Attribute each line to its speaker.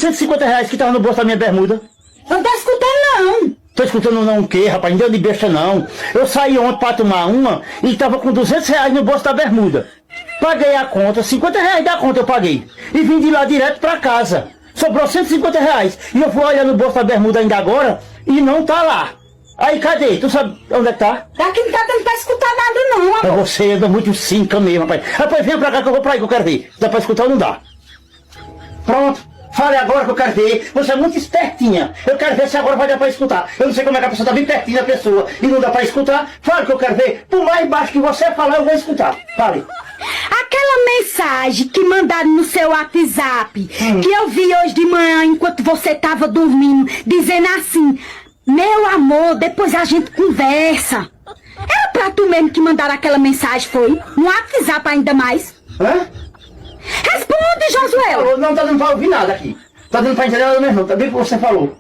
Speaker 1: R$150 que tava no bolso da minha bermuda.
Speaker 2: Eu não tô escutando, não.
Speaker 1: Tô escutando não o quê, rapaz? Não deu de besta, não. Eu saí ontem pra tomar uma e tava com R$200 no bolso da bermuda. Paguei a conta, R$50 da conta eu paguei. E vim de lá direto pra casa. Sobrou R$150. E eu fui olhar no bolso da bermuda ainda agora e não tá lá. Aí, cadê? Tu sabe onde é que tá?
Speaker 2: Daqui não tá dando pra escutar nada, não,
Speaker 1: É
Speaker 2: amor.
Speaker 1: você, anda muito cínica mesmo, rapaz. Rapaz, vem pra cá que eu vou pra aí que eu quero ver. Dá pra escutar ou não dá? Pronto. Fale agora que eu quero ver. Você é muito espertinha. Eu quero ver se agora vai dar pra escutar. Eu não sei como é que a pessoa tá bem pertinho da pessoa e não dá pra escutar. Fale que eu quero ver. Por mais baixo que você falar, eu vou escutar. Fale.
Speaker 2: Aquela mensagem que mandaram no seu WhatsApp, que eu vi hoje de manhã enquanto você tava dormindo, dizendo assim: meu amor, depois a gente conversa. Era pra tu mesmo que mandaram aquela mensagem, foi? No WhatsApp ainda mais.
Speaker 1: Hã?
Speaker 2: Responde, Josué.
Speaker 1: Não tá dando pra ouvir nada aqui. Tá dando pra entender nada mesmo não. Tá bem o que você falou.